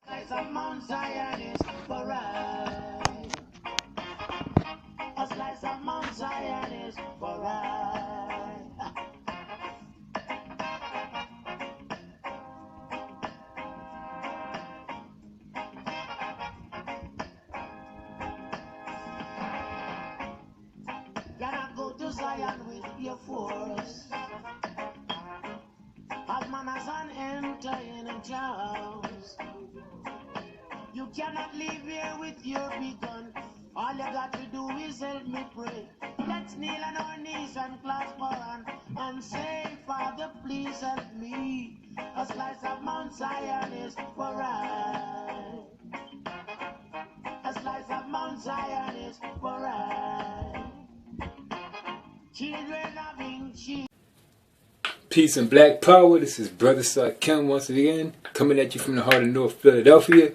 Slice of Mount Zion is for right. A slice of Mount Zion is for right. Gotta go to Zion with your force. As man as an enter in a house. You cannot live here with your begun. All you got to do is help me pray. Let's kneel on our knees and clasp our hand and say, Father, please help me. A slice of Mount Zion is for right. A slice of Mount Zion is for right. Children having children. Peace and Black Power. This is Brother Sarkem once again, coming at you from the heart of North Philadelphia.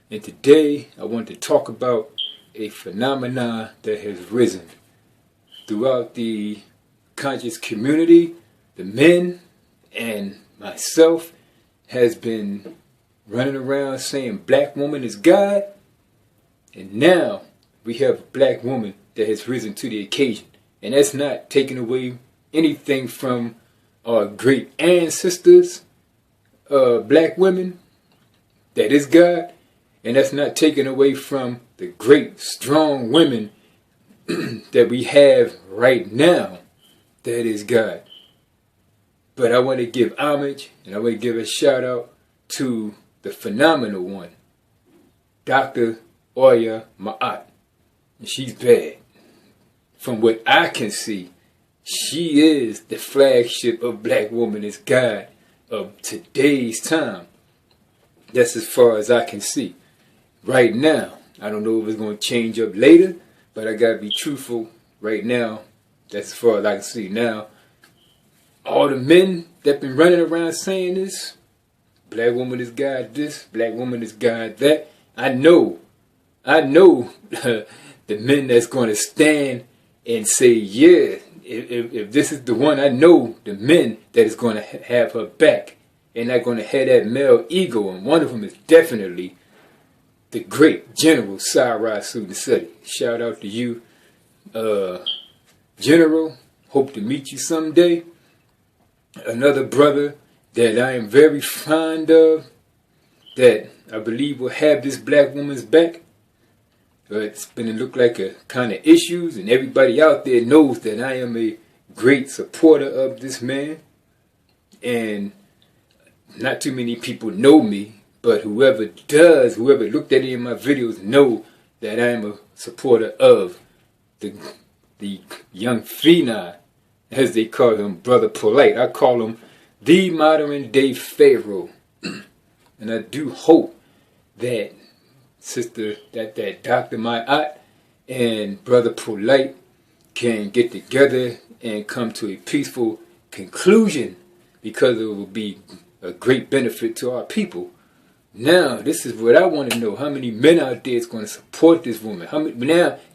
And today I want to talk about a phenomenon that has risen throughout the conscious community. The men and myself has been running around saying black woman is God. And now we have a black woman that has risen to the occasion. And that's not taking away anything from our great ancestors, black women, that is God. And that's not taken away from the great, strong women that we have right now, that is God. But I want to give homage and I want to give a shout out to the phenomenal one, Dr. Oya Ma'at. And she's bad. From what I can see, she is the flagship of Black Woman is God of today's time. That's as far as I can see. Right now, I don't know if it's going to change up later, but I got to be truthful right now. That's as far as I can see. Now, all the men that been running around saying this, Black woman is God this, Black woman is God that, I know the men that's going to stand and say, yeah, if this is the one, I know the men that is going to have her back and not going to have that male ego. And one of them is definitely the great General Cyrus Sudisaddy. Shout out to you, General. Hope to meet you someday. Another brother that I am very fond of, that I believe will have this black woman's back. It's been to look like a kind of issues, and everybody out there knows that I am a great supporter of this man. And not too many people know me, but whoever does, whoever looked at any of my videos know that I am a supporter of the young phenom, as they call him, Brother Polite. I call him the modern day Pharaoh. And I do hope that that Dr. Ma'at and Brother Polite can get together and come to a peaceful conclusion, because it will be a great benefit to our people. Now, this is what I want to know. How many men out there is going to support this woman? How many,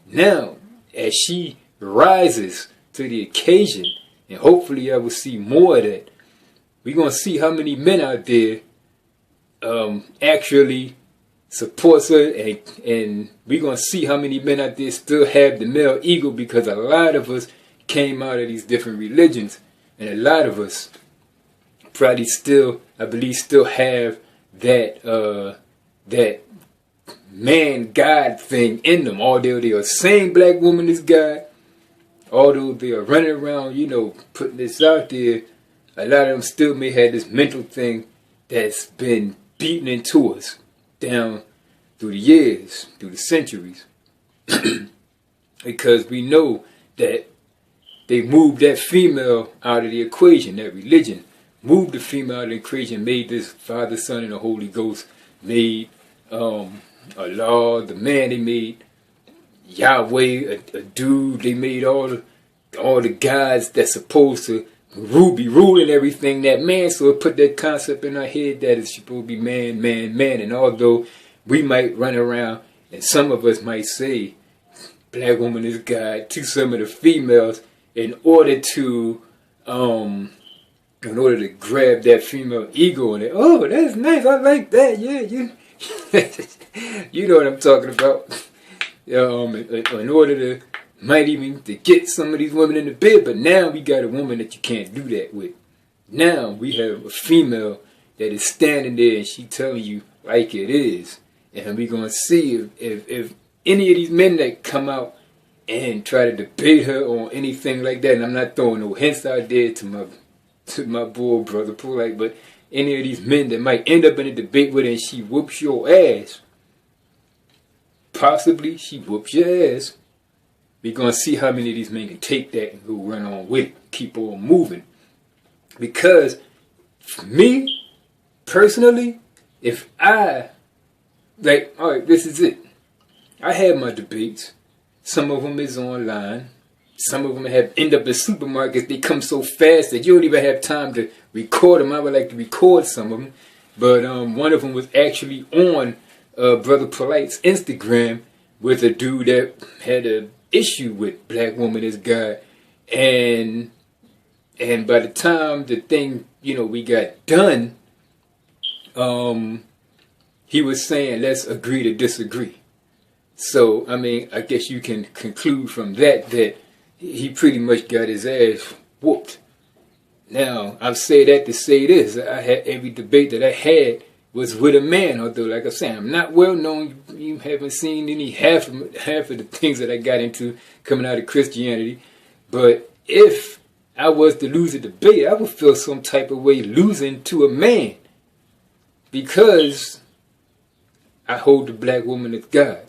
now, as she rises to the occasion, and hopefully I will see more of that, we're going to see how many men out there actually supports her, and we're going to see how many men out there still have the male ego, because a lot of us came out of these different religions, and a lot of us probably still, I believe, still have that man God thing in them. Although they are saying black woman is God, although they are running around, putting this out there, a lot of them still may have this mental thing that's been beaten into us down through the years, through the centuries. Because we know that they moved that female out of the equation, that religion moved the female out of the equation, made this Father, Son, and the Holy Ghost, made Allah, the man, they made Yahweh, a dude, they made all the gods that's supposed to be ruling everything, that man. So it put that concept in our head that it's supposed to be man, man, man. And although we might run around and some of us might say black woman is God to some of the females in order to grab that female ego and oh, that's nice, I like that, yeah, You know what I'm talking about. In order to, might even to get some of these women in the bed, but now we got a woman that you can't do that with. Now we have a female that is standing there and she telling you like it is. And we're going to see if any of these men that come out and try to debate her on anything like that, and I'm not throwing no hints out there to my boy brother Polite, but any of these men that might end up in a debate with her and she whoops your ass, possibly she whoops your ass, we're going to see how many of these men can take that and go run on with it, keep on moving. Because for me, personally, if I, like, all right, this is it. I have my debates. Some of them is online. Some of them have end up in supermarkets. They come so fast that you don't even have time to record them. I would like to record some of them. But one of them was actually on Brother Polite's Instagram with a dude that had an issue with Black Woman is God. And by the time the thing, we got done, he was saying, let's agree to disagree. So, I mean, I guess you can conclude from that he pretty much got his ass whooped. Now, I say that to say this. I had every debate that I had was with a man, although, like I said, I'm not well known. You haven't seen any half of the things that I got into coming out of Christianity. But if I was to lose a debate, I would feel some type of way losing to a man. Because I hold the Black woman as God.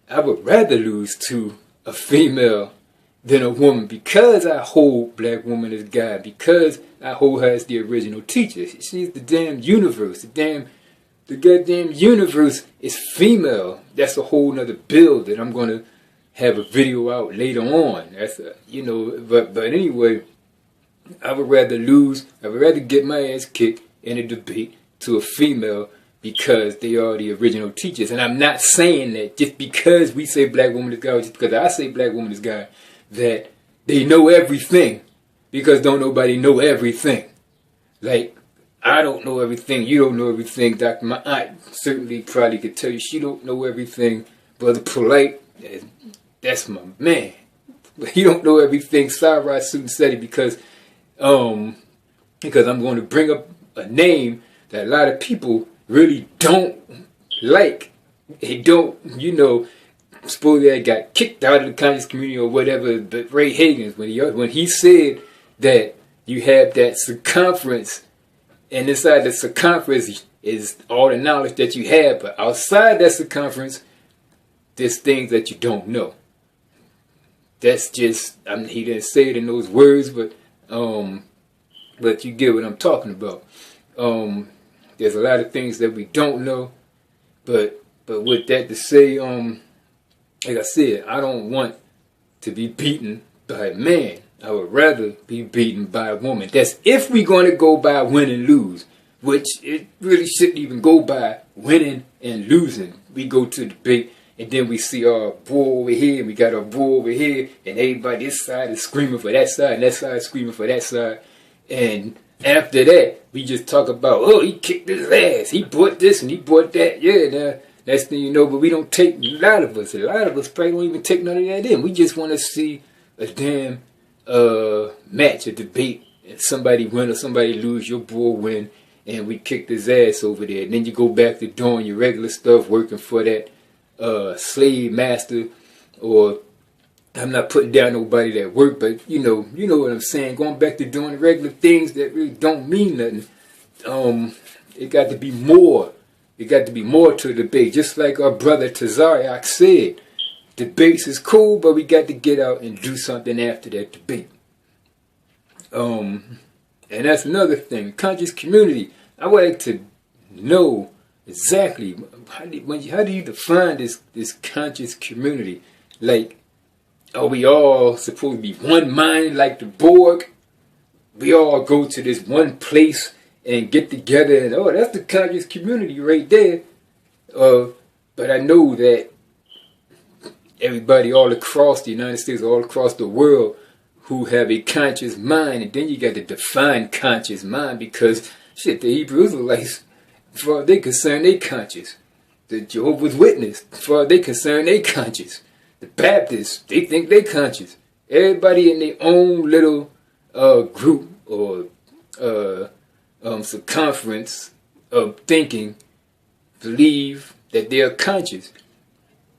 I would rather lose to a female than a woman because I hold Black woman as God, because I hold her as the original teacher. She's the damn universe. The goddamn universe is female. That's a whole nother bill that I'm going to have a video out later on. That's but anyway, I would rather get my ass kicked in a debate to a female because they are the original teachers. And I'm not saying that just because we say Black woman is God, just because I say Black woman is God, that they know everything. Because don't nobody know everything. Like, I don't know everything. You don't know everything. My aunt certainly probably could tell you she don't know everything. Brother Polite, that's my man. But he don't know everything. Sarah Suit said it because I'm going to bring up a name that a lot of people really don't like. They don't, supposedly I got kicked out of the conscious community or whatever. But Ray Higgins, when he said that you have that circumference, and inside the circumference is all the knowledge that you have, but outside that circumference, there's things that you don't know. That's just, he didn't say it in those words, but you get what I'm talking about. There's a lot of things that we don't know, but with that to say, like I said, I don't want to be beaten by a man. I would rather be beaten by a woman. That's if we're going to go by win and lose, which it really shouldn't even go by winning and losing. We go to the debate and then we see our bull over here and we got our bull over here and everybody this side is screaming for that side and that side is screaming for that side. And after that, we just talk about, oh, he kicked his ass. He bought this and he bought that. Yeah, now, next thing you know, but we don't take, a lot of us probably don't even take none of that in. We just want to see a damn match, a debate, and somebody win or somebody lose, your boy win, and we kicked his ass over there. And then you go back to doing your regular stuff, working for that slave master, or I'm not putting down nobody that work, but you know what I'm saying, going back to doing the regular things that really don't mean nothing. It got to be more. It got to be more to the debate. Just like our brother Tazariak said, debates is cool, but we got to get out and do something after that debate. And that's another thing. Conscious community. I would like to know exactly how do you define this conscious community? Like, are we all supposed to be one mind like the Borg? We all go to this one place and get together and, oh, that's the conscious community right there. But I know that everybody all across the United States, all across the world, who have a conscious mind, and then you got to define conscious mind because, shit, the Hebrew Israelites, as far as they concerned, they conscious. The Jehovah's Witness, as far as they concerned, they conscious. The Baptists, they think they conscious. Everybody in their own little group or circumference of thinking believe that they are conscious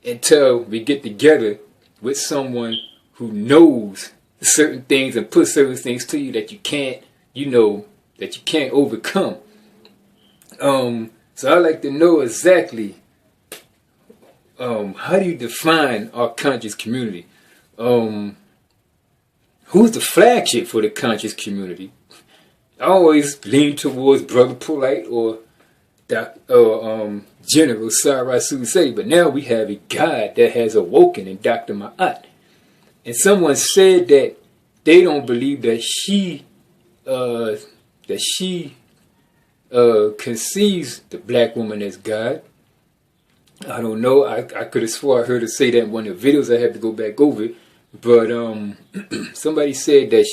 until we get together with someone who knows certain things and put certain things to you that you can't, that you can't overcome. So I like to know exactly how do you define our conscious community? Who's the flagship for the conscious community? I always lean towards Brother Polite or General Sarah Susei, but now we have a God that has awoken in Dr. Ma'at. And someone said that they don't believe that she conceives the black woman as God. I don't know. I could have swore I heard her say that in one of the videos. I have to go back over it. But somebody said that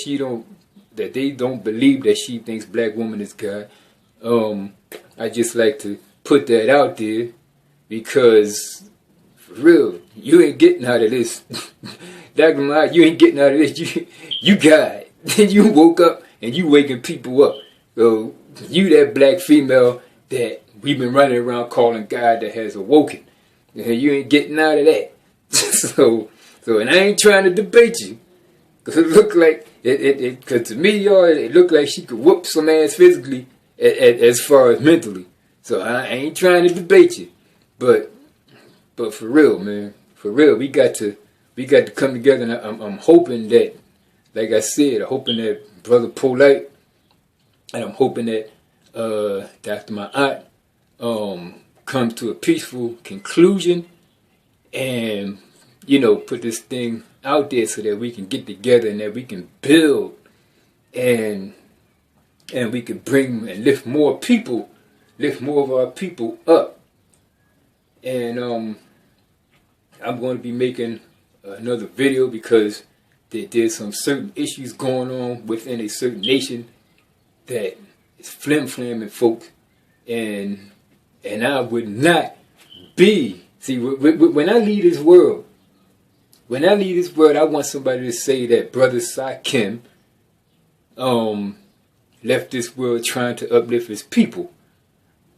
that they don't believe that she thinks black woman is God. I just like to put that out there because, for real, you ain't getting out of this. Dr. Ma'at, you ain't getting out of this. You God. You woke up and you waking people up. So you that black female that we've been running around calling God that has awoken. And you ain't getting out of that. So and I ain't trying to debate you. Because it looked like, because to me, y'all, it looked like she could whoop some ass physically as far as mentally. So I ain't trying to debate you. But for real, man, for real, we got to come together. And I'm hoping that, like I said, I'm hoping that Brother Polite, and I'm hoping that Dr. Ma'at comes to a peaceful conclusion and, put this thing out there so that we can get together and that we can build and we can bring and lift more of our people up. And I'm going to be making another video because there's some certain issues going on within a certain nation that is flim-flamming folks, and I would not be, see, when I leave this world, I want somebody to say that Brother Sakim left this world trying to uplift his people.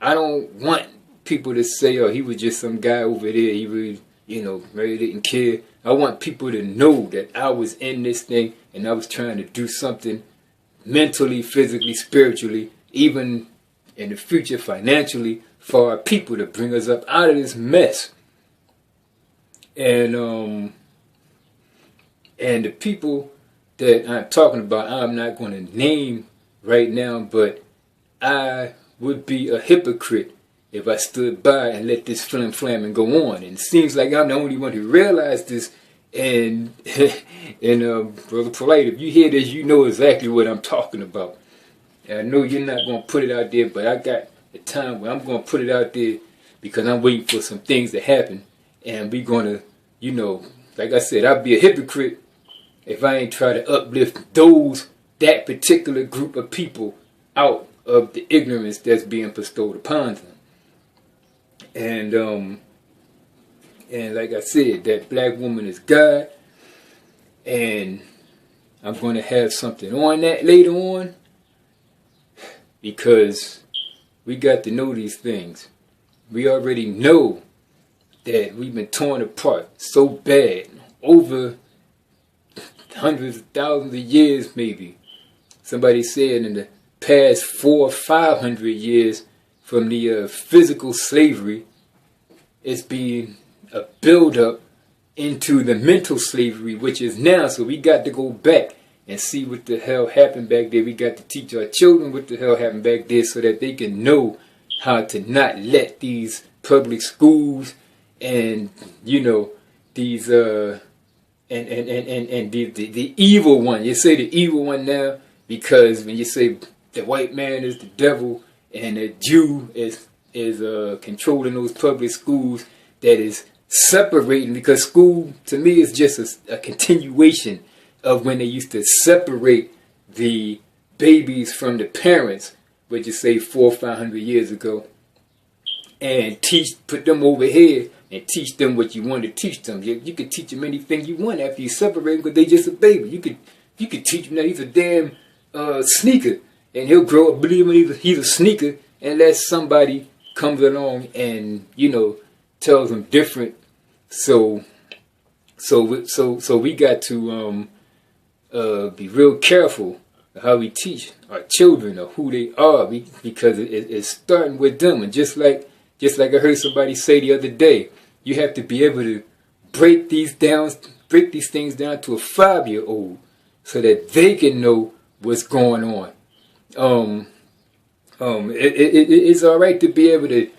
I don't want people to say, oh, he was just some guy over there, he really, really didn't care. I want people to know that I was in this thing and I was trying to do something mentally, physically, spiritually, even in the future financially, for our people to bring us up out of this mess. And the people that I'm talking about, I'm not going to name right now, but I would be a hypocrite if I stood by and let this flamming go on. And it seems like I'm the only one who realized this. And Brother Polite, if you hear this, you know exactly what I'm talking about. And I know you're not going to put it out there, but I got a time where I'm going to put it out there because I'm waiting for some things to happen. And we're going to, like I said, I'll be a hypocrite if I ain't try to uplift that particular group of people out of the ignorance that's being bestowed upon them. And like I said, that black woman is God, and I'm going to have something on that later on because we got to know these things. We already know that we've been torn apart so bad over hundreds of thousands of years, maybe. Somebody said in the past 400 or 500 years from the physical slavery, it's being a build-up into the mental slavery, which is now. So we got to go back and see what the hell happened back there. We got to teach our children what the hell happened back there so that they can know how to not let these public schools and, these and the evil one. You say the evil one now because when you say the white man is the devil and the Jew is controlling those public schools, that is separating, because school to me is just a continuation of when they used to separate the babies from the parents, what you say 400 or 500 years ago. and put them over here and teach them what you want to teach them. You could teach them anything you want after you separate them because they just a baby. You could teach him that he's a damn sneaker, and he'll grow up believing he's a sneaker unless somebody comes along and, you know, tells him different. So we got to be real careful how we teach our children or who they are, because it's starting with them. And just like I heard somebody say the other day, you have to be able to break these things down to a 5-year-old so that they can know what's going on. It's all right to be able to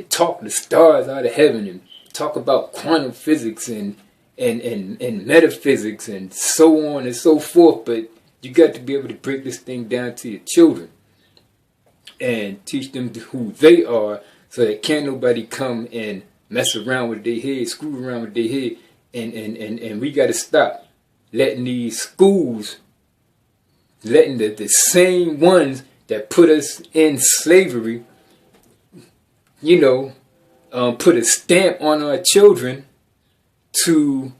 talk the stars out of heaven and talk about quantum physics and metaphysics and so on and so forth, but you got to be able to break this thing down to your children and teach them who they are, so that can't nobody come and mess around with their head, screw around with their head, and we got to stop letting these schools, letting the same ones that put us in slavery, you know, put a stamp on our children to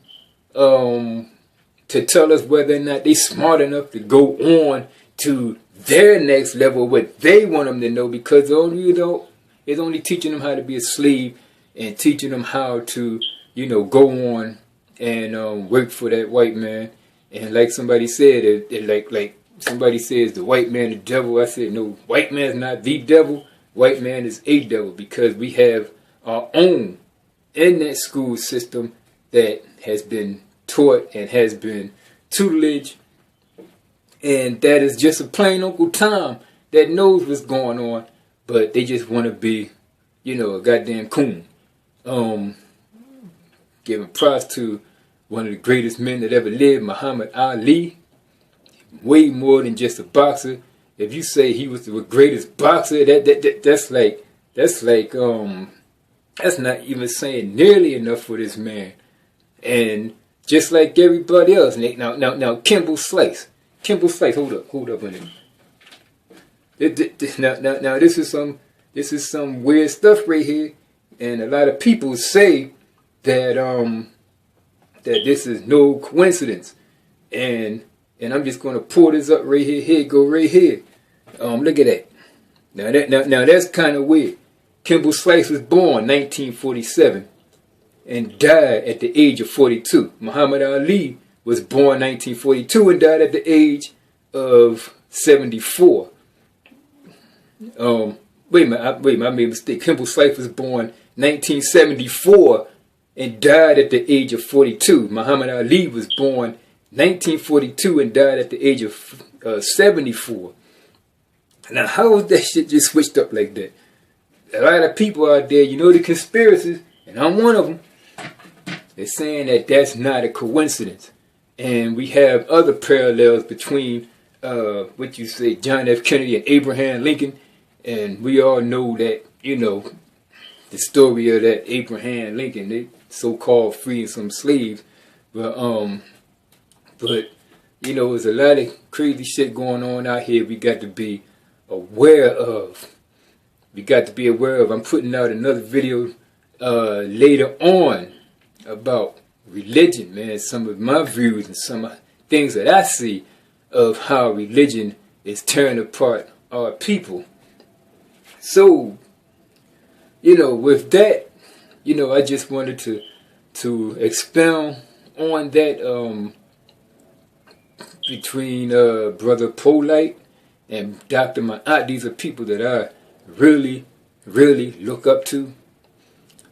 tell us whether or not they smart enough to go on to their next level, what they want them to know, because it's only teaching them how to be a slave and teaching them how to, you know, go on and work for that white man. And like somebody said, like somebody says the white man the devil. I said, no, white man's not the devil. White man is a devil, because we have our own in that school system that has been taught and has been tutelage, and that is just a plain Uncle Tom that knows what's going on, but they just want to be, you know, a goddamn coon. Giving props to one of the greatest men that ever lived, Muhammad Ali. Way more than just a boxer. If you say he was the greatest boxer, that's not even saying nearly enough for this man. And just like everybody else, now Kimble Slice, hold up a minute. Now this is some weird stuff right here, and a lot of people say that that this is no coincidence, and I'm just gonna pull this up right here. Here, go right here. Look at that. Now that's kind of weird. Kimble Slice was born 1947 and died at the age of 42. Muhammad Ali was born 1942 and died at the age of 74. Wait a minute, I made a mistake. Kimble Slice was born 1974 and died at the age of 42. Muhammad Ali was born 1942 and died at the age of 74. Now, how is that shit just switched up like that? A lot of people out there, you know, the conspiracies, and I'm one of them, they're saying that that's not a coincidence. And we have other parallels between, what you say, John F. Kennedy and Abraham Lincoln. And we all know that, you know, the story of that Abraham Lincoln, they so-called freeing some slaves. But you know, there's a lot of crazy shit going on out here we got to be aware of. I'm putting out another video later on about religion, man. Some of my views and some things that I see of how religion is tearing apart our people. So, you know, with that, you know, I just wanted to expound on that between Brother Polite and Dr. Ma'at. These are people that I really, really look up to.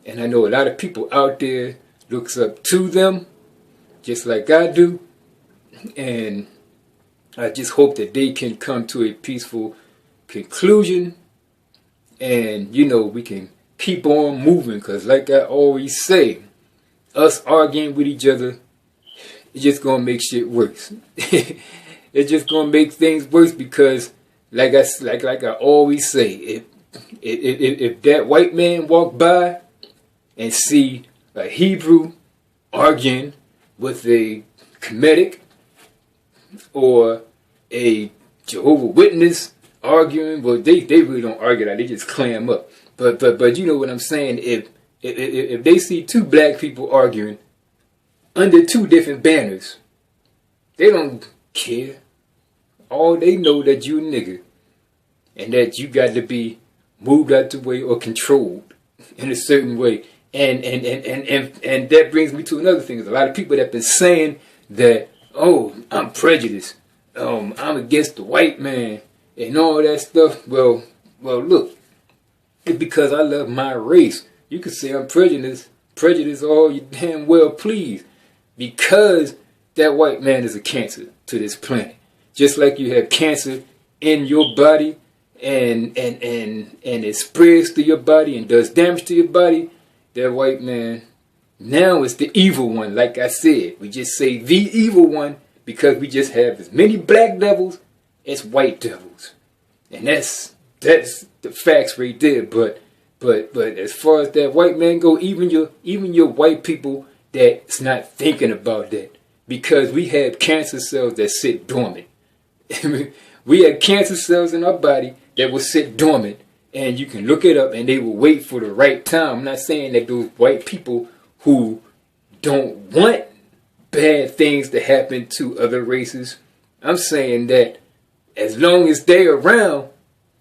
And I know a lot of people out there looks up to them, just like I do. And I just hope that they can come to a peaceful conclusion. And, you know, we can keep on moving. Because like I always say, us arguing with each other, it's just going to make shit worse. It's just going to make things worse because, like I always say, if that white man walk by and see a Hebrew arguing with a Kemetic or a Jehovah's Witness arguing, well, they really don't argue that, they just clam up. But you know what I'm saying? If they see two black people arguing under two different banners, they don't care. All they know that you a nigga and that you got to be moved out the way or controlled in a certain way. And that brings me to another thing. There's a lot of people that have been saying that, oh, I'm prejudiced. I'm against the white man and all that stuff. Well, look, it's because I love my race. You could say I'm prejudiced all you damn well please, because that white man is a cancer to this planet. Just like you have cancer in your body and it spreads through your body and does damage to your body, that white man now is the evil one. Like I said, we just say the evil one because we just have as many black devils as white devils. And that's the facts right there. But as far as that white man go, even your white people that's not thinking about that, because we have cancer cells that sit dormant. We have cancer cells in our body that will sit dormant, and you can look it up and they will wait for the right time. I'm not saying that those white people who don't want bad things to happen to other races, I'm saying that as long as they're around,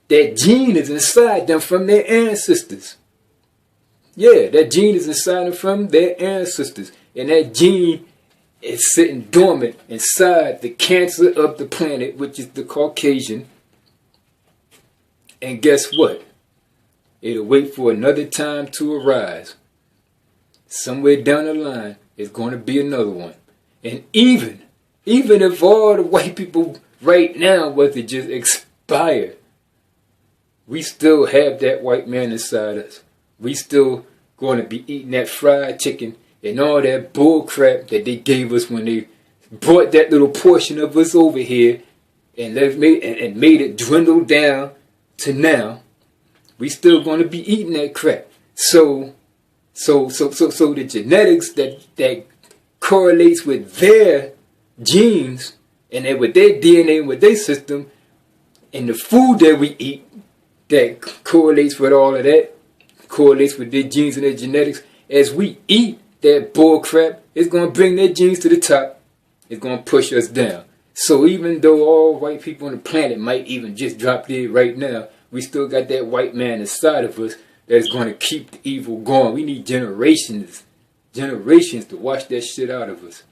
that gene is inside them from their ancestors. Yeah, that gene is inside them from their ancestors. And that gene is sitting dormant inside the cancer of the planet, which is the Caucasian. And guess what? It'll wait for another time to arise. Somewhere down the line, it's going to be another one. And even if all the white people right now was to just expire, we still have that white man inside us. We still going to be eating that fried chicken and all that bull crap that they gave us when they brought that little portion of us over here and made it dwindle down to now. We still going to be eating that crap. So the genetics that correlates with their genes and then with their DNA and with their system and the food that we eat that correlates with all of that, correlates with their genes and their genetics. As we eat that bull crap, it's going to bring their genes to the top. It's going to push us down. So even though all white people on the planet might even just drop dead right now, we still got that white man inside of us that's going to keep the evil going. We need generations to wash that shit out of us.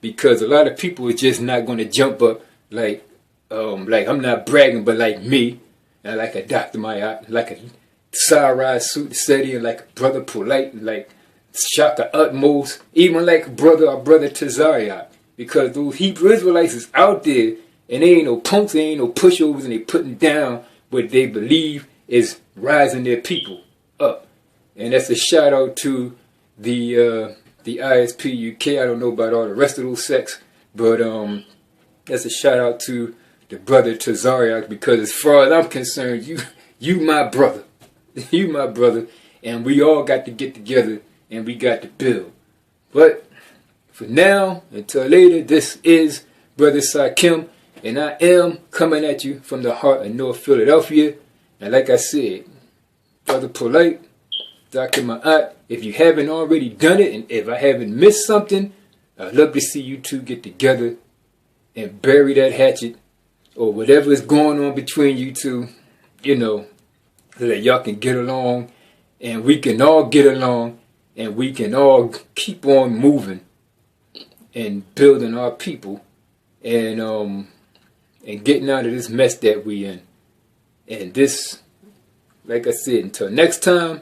Because a lot of people are just not going to jump up like I'm not bragging, but like me, and like a Dr. Mayat, like a Sarai Seti, and like a Brother Polite, like Shaka Utmost, even like our brother Tazariot. Because those Hebrew Israelites is out there, and they ain't no punks, they ain't no pushovers, and they putting down what they believe is rising their people up. And that's a shout out to the ISP UK. I don't know about all the rest of those sects, but that's a shout out to the brother Tazariak, because as far as I'm concerned, you my brother. You my brother, and we all got to get together and we got to build. But for now, until later, this is Brother Sakim, and I am coming at you from the heart of North Philadelphia. And like I said, Brother Polite, Dr. Ma'at, if you haven't already done it, and if I haven't missed something, I'd love to see you two get together and bury that hatchet or whatever is going on between you two, you know, so that y'all can get along and we can all get along and we can all keep on moving and building our people and getting out of this mess that we in. And this, like I said, until next time,